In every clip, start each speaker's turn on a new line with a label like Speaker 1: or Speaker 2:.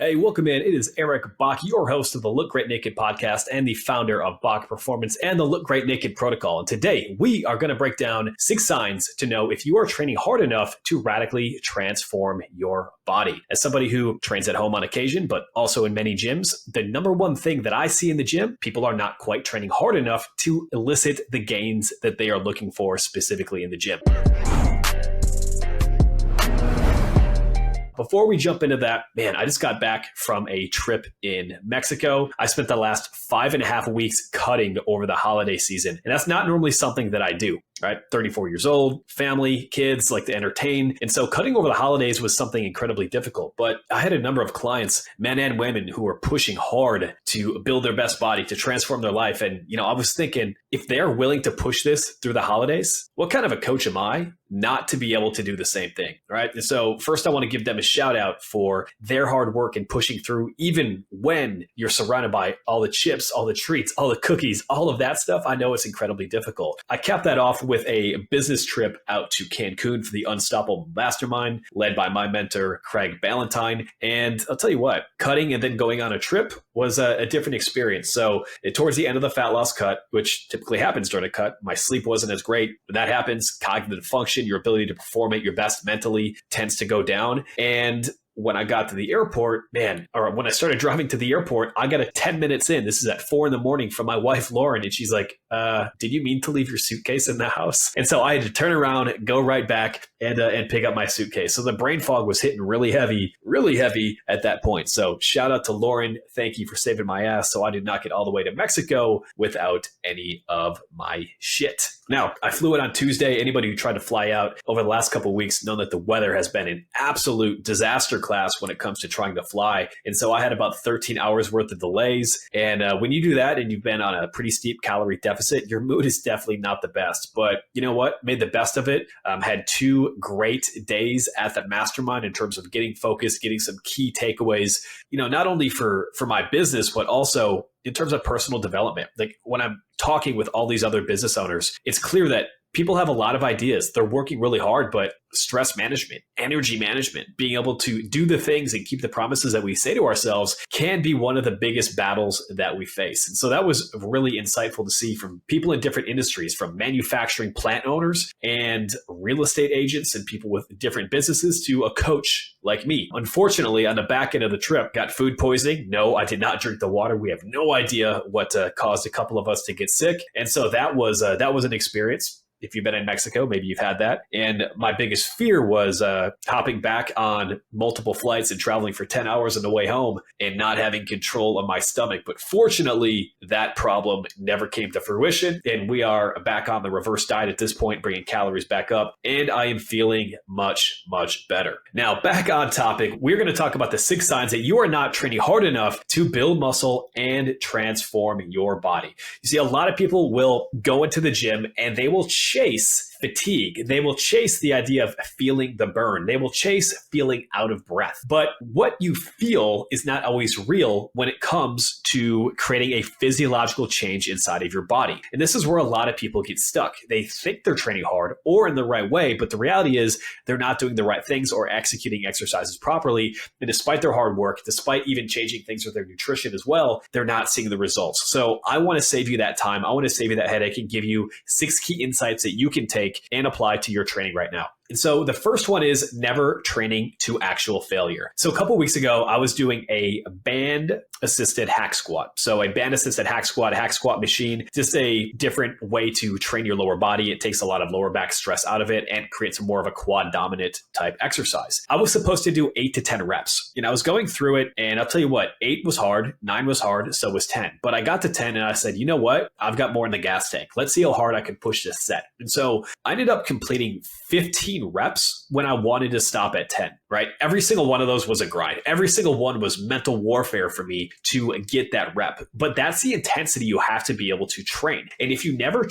Speaker 1: Hey, welcome in. It is Eric Bach, your host of the Look Great Naked podcast and the founder of Bach Performance and the Look Great Naked Protocol. And today we are going to break down 6 signs to know if you are training hard enough to radically transform your body. As somebody who trains at home on occasion, but also in many gyms, the number one thing that I see in the gym, people are not quite training hard enough to elicit the gains that they are looking for specifically in the gym. Before we jump into that, man, I just got back from a trip in Mexico. I spent the last 5.5 weeks cutting over the holiday season. And that's not normally something that I do, right? 34 years old, family, kids, like to entertain. And so cutting over the holidays was something incredibly difficult. But I had a number of clients, men and women, who were pushing hard to build their best body, to transform their life. And, I was thinking, if they're willing to push this through the holidays, what kind of a coach am I not to be able to do the same thing, right? And so first I want to give them a shout out for their hard work and pushing through, even when you're surrounded by all the chips, all the treats, all the cookies, all of that stuff. I know it's incredibly difficult. I capped that off with a business trip out to Cancun for the Unstoppable Mastermind, led by my mentor, Craig Ballantyne. And I'll tell you what, cutting and then going on a trip was a different experience. So towards the end of the fat loss cut, which typically happens during a cut, my sleep wasn't as great. When that happens, cognitive function, your ability to perform at your best mentally tends to go down. And when I got to the airport, when I started driving to the airport, I got 10 minutes in. This is at 4 a.m. from my wife, Lauren. And she's like, did you mean to leave your suitcase in the house? And so I had to turn around, go right back and pick up my suitcase. So the brain fog was hitting really heavy at that point. So shout out to Lauren. Thank you for saving my ass so I did not get all the way to Mexico without any of my shit. Now, I flew in on Tuesday. Anybody who tried to fly out over the last couple of weeks know that the weather has been an absolute disaster class when it comes to trying to fly. And so I had about 13 hours worth of delays. And when you do that and you've been on a pretty steep calorie deficit, your mood is definitely not the best. But you know what? Made the best of it. Had 2 great days at the mastermind in terms of getting focused, getting some key takeaways, not only for my business, but also in terms of personal development. Like when I'm talking with all these other business owners, it's clear that people have a lot of ideas. They're working really hard, but stress management, energy management, being able to do the things and keep the promises that we say to ourselves can be one of the biggest battles that we face. And so that was really insightful to see from people in different industries, from manufacturing plant owners and real estate agents and people with different businesses to a coach like me. Unfortunately, on the back end of the trip, got food poisoning. No, I did not drink the water. We have no idea what caused a couple of us to get sick. And so that was an experience. If you've been in Mexico, maybe you've had that. And my biggest fear was hopping back on multiple flights and traveling for 10 hours on the way home and not having control of my stomach. But fortunately, that problem never came to fruition. And we are back on the reverse diet at this point, bringing calories back up. And I am feeling much, much better. Now, back on topic, we're going to talk about the 6 signs that you are not training hard enough to build muscle and transform your body. You see, a lot of people will go into the gym and they will chase fatigue. They will chase the idea of feeling the burn. They will chase feeling out of breath. But what you feel is not always real when it comes to creating a physiological change inside of your body. And this is where a lot of people get stuck. They think they're training hard or in the right way, but the reality is they're not doing the right things or executing exercises properly. And despite their hard work, despite even changing things with their nutrition as well, they're not seeing the results. So I want to save you that time. I want to save you that headache and give you 6 key insights that you can take and apply to your training right now. And so the first one is never training to actual failure. So a couple of weeks ago, I was doing a band assisted hack squat. So a band assisted hack squat machine, just a different way to train your lower body. It takes a lot of lower back stress out of it and creates more of a quad dominant type exercise. I was supposed to do 8 to 10 reps. I was going through it and I'll tell you what, 8 was hard, 9 was hard, so was 10. But I got to 10 and I said, you know what? I've got more in the gas tank. Let's see how hard I can push this set. And so I ended up completing 15 reps when I wanted to stop at 10, right? Every single one of those was a grind. Every single one was mental warfare for me to get that rep. But that's the intensity you have to be able to train. And if you never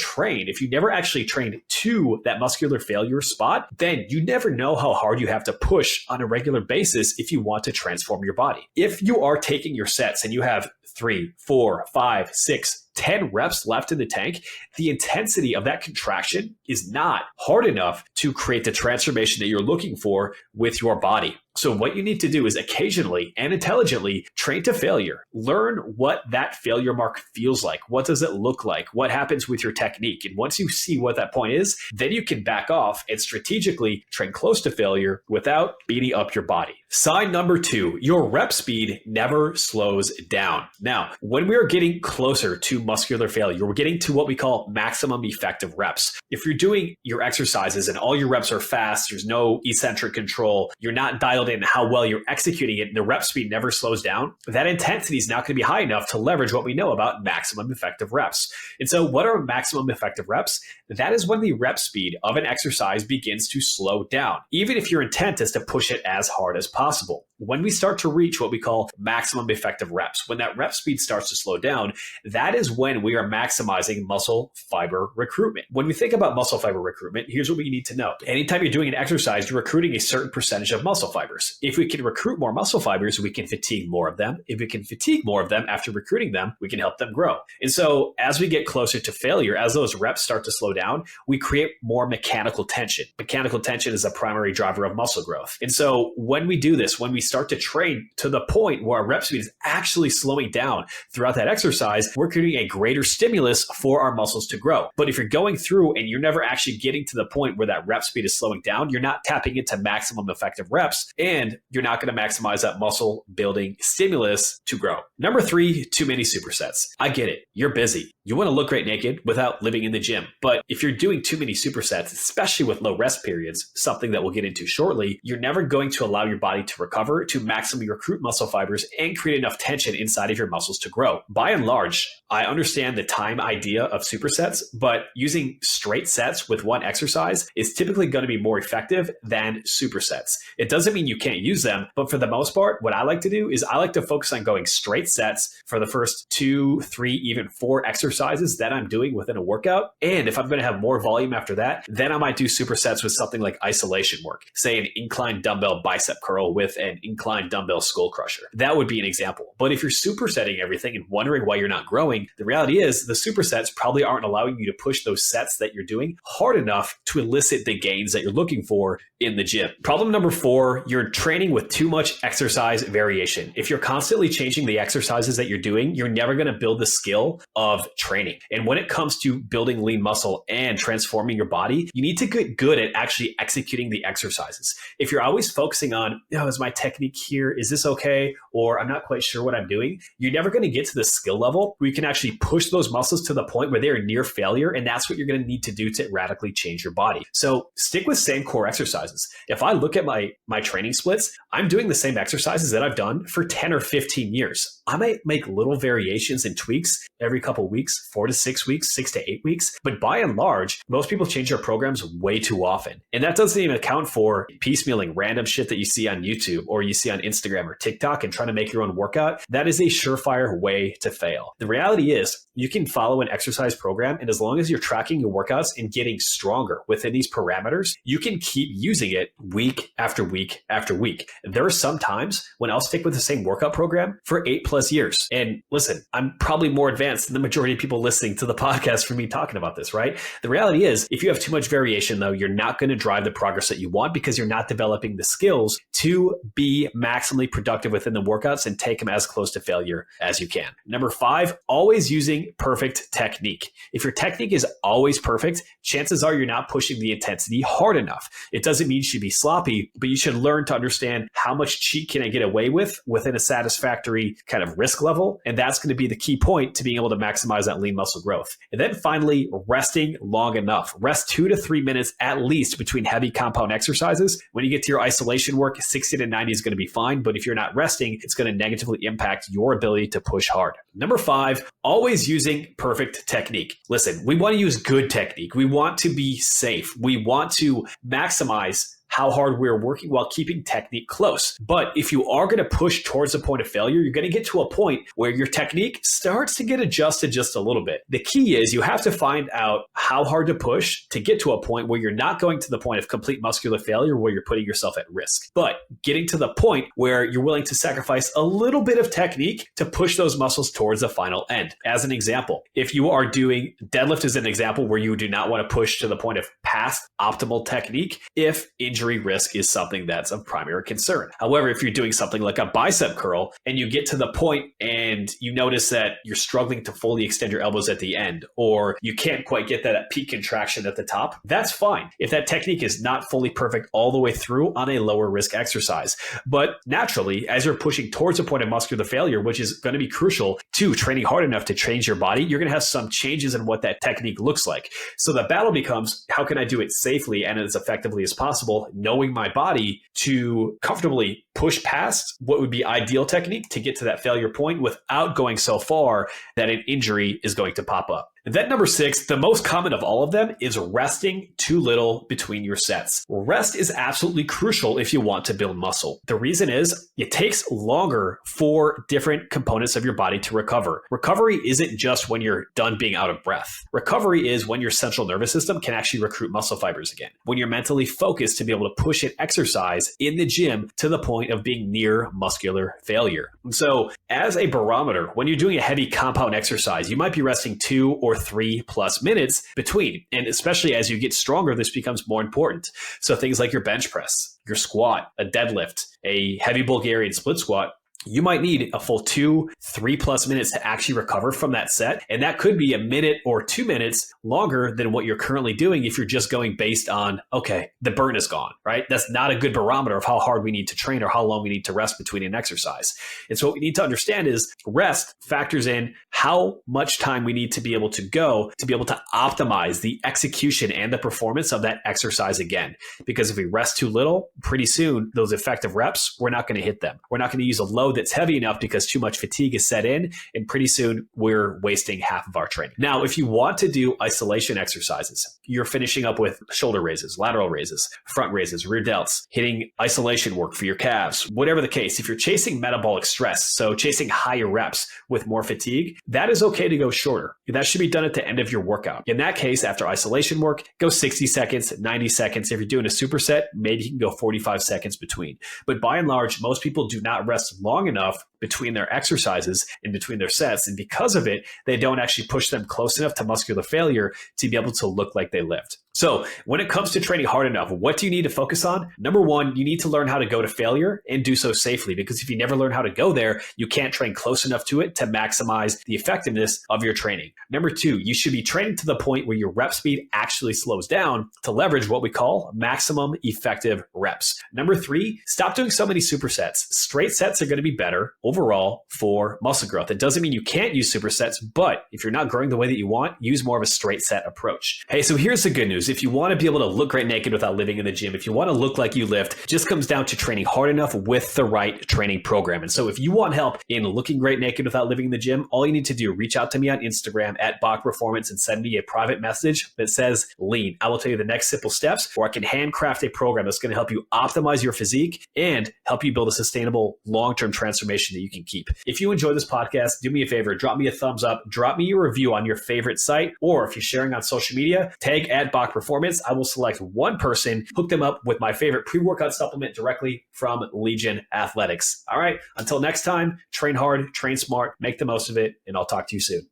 Speaker 1: actually trained to that muscular failure spot, then you never know how hard you have to push on a regular basis if you want to transform your body. If you are taking your sets and you have 3, 4, 5, 6, 10 reps left in the tank, the intensity of that contraction is not hard enough to create the transformation that you're looking for with your body. So what you need to do is occasionally and intelligently train to failure. Learn what that failure mark feels like. What does it look like? What happens with your technique? And once you see what that point is, then you can back off and strategically train close to failure without beating up your body. Sign number 2, your rep speed never slows down. Now, when we are getting closer to muscular failure, we're getting to what we call maximum effective reps. If you're doing your exercises and all your reps are fast, there's no eccentric control, you're not dialed in how well you're executing it, and the rep speed never slows down, that intensity is not going to be high enough to leverage what we know about maximum effective reps. And so what are maximum effective reps? That is when the rep speed of an exercise begins to slow down, even if your intent is to push it as hard as possible. When we start to reach what we call maximum effective reps, when that rep speed starts to slow down, that is when we are maximizing muscle fiber recruitment. When we think about muscle fiber recruitment, here's what we need to know. Anytime you're doing an exercise, you're recruiting a certain percentage of muscle fibers. If we can recruit more muscle fibers, we can fatigue more of them. If we can fatigue more of them after recruiting them, we can help them grow. And so as we get closer to failure, as those reps start to slow down, we create more mechanical tension. Mechanical tension is a primary driver of muscle growth. And so when we do this, when we start to train to the point where our rep speed is actually slowing down throughout that exercise, we're creating a greater stimulus for our muscles to grow. But if you're going through and you're never actually getting to the point where that rep speed is slowing down, you're not tapping into maximum effective reps, and you're not going to maximize that muscle building stimulus to grow. Number 3, too many supersets. I get it. You're busy. You want to look great naked without living in the gym. But if you're doing too many supersets, especially with low rest periods, something that we'll get into shortly, you're never going to allow your body to recover, to maximally recruit muscle fibers, and create enough tension inside of your muscles to grow. By and large, I understand the time idea of supersets, but using straight sets with one exercise is typically going to be more effective than supersets. It doesn't mean you can't use them, but for the most part, what I like to do is I like to focus on going straight sets for the first 2, 3, even 4 exercises that I'm doing within a workout. And if I'm going to have more volume after that, then I might do supersets with something like isolation work, say an incline dumbbell bicep curl with an incline dumbbell skull crusher. That would be an example. But if you're supersetting everything and wondering why you're not growing, the reality is the supersets probably aren't allowing you to push those sets that you're doing hard enough to elicit the gains that you're looking for in the gym. Problem number 4, you're training with too much exercise variation. If you're constantly changing the exercises that you're doing, you're never going to build the skill of training. And when it comes to building lean muscle and transforming your body, you need to get good at actually executing the exercises. If you're always focusing on, is my technique here? Is this okay? Or I'm not quite sure what I'm doing, you're never going to get to the skill level where you can actually push those muscles to the point where they're near failure. And that's what you're going to need to do to radically change your body. So stick with same core exercises. If I look at my training splits, I'm doing the same exercises that I've done for 10 or 15 years. I might make little variations and tweaks every couple of weeks, 4 to 6 weeks, 6 to 8 weeks. But by and large, most people change their programs way too often. And that doesn't even account for piecemealing random shit that you see on YouTube or you see on Instagram or TikTok and trying to make your own workout. That is a surefire way to fail. The reality is you can follow an exercise program, and as long as you're tracking your workouts and getting stronger within these parameters, you can keep using it week after week after week. There are some times when I'll stick with the same workout program for 8+ years. And listen, I'm probably more advanced than the majority of people listening to the podcast for me talking about this, right? The reality is, if you have too much variation, though, you're not going to drive the progress that you want because you're not developing the skills to be maximally productive within the workouts and take them as close to failure as you can. Number 5, always using perfect technique. If your technique is always perfect, chances are you're not pushing the intensity hard enough. It doesn't mean you should be sloppy, but you should learn to understand how much cheat can I get away with within a satisfactory kind of risk level. And that's going to be the key point to being able to maximize that lean muscle growth. And then finally, resting long enough. Rest 2 to 3 minutes at least between heavy compound exercises. When you get to your isolation work, 60 to 90 is going to be fine. But if you're not resting, it's going to negatively impact your ability to push hard. Number 5, always using perfect technique. Listen, we want to use good technique. We want to be safe. We want to maximize how hard we're working while keeping technique close. But if you are going to push towards a point of failure, you're going to get to a point where your technique starts to get adjusted just a little bit. The key is you have to find out how hard to push to get to a point where you're not going to the point of complete muscular failure where you're putting yourself at risk, but getting to the point where you're willing to sacrifice a little bit of technique to push those muscles towards the final end. As an example, if you are doing deadlift is an example where you do not want to push to the point of past optimal technique if injury injury risk is something that's of primary concern. However, if you're doing something like a bicep curl and you get to the point and you notice that you're struggling to fully extend your elbows at the end, or you can't quite get that peak contraction at the top, that's fine. If that technique is not fully perfect all the way through on a lower risk exercise. But naturally, as you're pushing towards a point of muscular failure, which is going to be crucial to training hard enough to change your body, you're going to have some changes in what that technique looks like. So the battle becomes, how can I do it safely and as effectively as possible, knowing my body to comfortably push past what would be ideal technique to get to that failure point without going so far that an injury is going to pop up. And then number 6, the most common of all of them is resting too little between your sets. Rest is absolutely crucial if you want to build muscle. The reason is it takes longer for different components of your body to recover. Recovery isn't just when you're done being out of breath. Recovery is when your central nervous system can actually recruit muscle fibers again. When you're mentally focused to be able to push an exercise in the gym to the point of being near muscular failure. And so as a barometer, when you're doing a heavy compound exercise, you might be resting 2 or 3+ minutes between. And especially as you get stronger, this becomes more important. So things like your bench press, your squat, a deadlift, a heavy Bulgarian split squat, you might need a full 2-3+ minutes to actually recover from that set. And that could be a minute or 2 minutes longer than what you're currently doing if you're just going based on, okay, the burn is gone, right? That's not a good barometer of how hard we need to train or how long we need to rest between an exercise. And so what we need to understand is rest factors in how much time we need to be able to go to be able to optimize the execution and the performance of that exercise again. Because if we rest too little, pretty soon those effective reps, we're not going to hit them. We're not going to use a load that's heavy enough because too much fatigue is set in, and pretty soon we're wasting half of our training. Now, if you want to do isolation exercises, you're finishing up with shoulder raises, lateral raises, front raises, rear delts, hitting isolation work for your calves, whatever the case. If you're chasing metabolic stress, so chasing higher reps with more fatigue, that is okay to go shorter. That should be done at the end of your workout. In that case, after isolation work, go 60 seconds, 90 seconds. If you're doing a superset, maybe you can go 45 seconds between. But by and large, most people do not rest long enough between their exercises and between their sets. And because of it, they don't actually push them close enough to muscular failure to be able to look like they lived. So when it comes to training hard enough, what do you need to focus on? Number 1, you need to learn how to go to failure and do so safely, because if you never learn how to go there, you can't train close enough to it to maximize the effectiveness of your training. Number 2, you should be training to the point where your rep speed actually slows down to leverage what we call maximum effective reps. Number 3, stop doing so many supersets. Straight sets are going to be better overall for muscle growth. It doesn't mean you can't use supersets, but if you're not growing the way that you want, use more of a straight set approach. Hey, so here's the good news. If you want to be able to look great naked without living in the gym, if you want to look like you lift, it just comes down to training hard enough with the right training program. And so if you want help in looking great naked without living in the gym, all you need to do, reach out to me on Instagram at Bach Performance and send me a private message that says lean. I will tell you the next simple steps, or I can handcraft a program that's going to help you optimize your physique and help you build a sustainable long-term transformation that you can keep. If you enjoy this podcast, do me a favor, drop me a thumbs up, drop me your review on your favorite site, or if you're sharing on social media, tag at Bach Performance. I will select one person, hook them up with my favorite pre-workout supplement directly from Legion Athletics. All right, until next time, train hard, train smart, make the most of it, and I'll talk to you soon.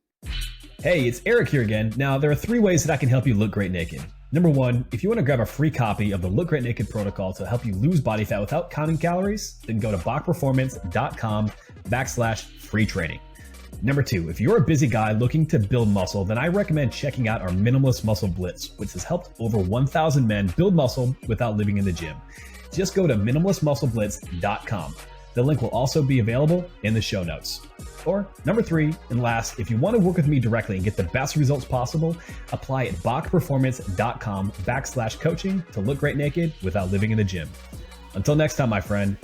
Speaker 2: Hey, it's Eric here again. Now, there are 3 ways that I can help you look great naked. Number 1, if you want to grab a free copy of the Look Great Naked protocol to help you lose body fat without counting calories, then go to bachperformance.com/free training. Number 2, if you're a busy guy looking to build muscle, then I recommend checking out our Minimalist Muscle Blitz, which has helped over 1,000 men build muscle without living in the gym. Just go to minimalistmuscleblitz.com. The link will also be available in the show notes. Or number 3, and last, if you want to work with me directly and get the best results possible, apply at bachperformance.com/coaching to look great naked without living in the gym. Until next time, my friend,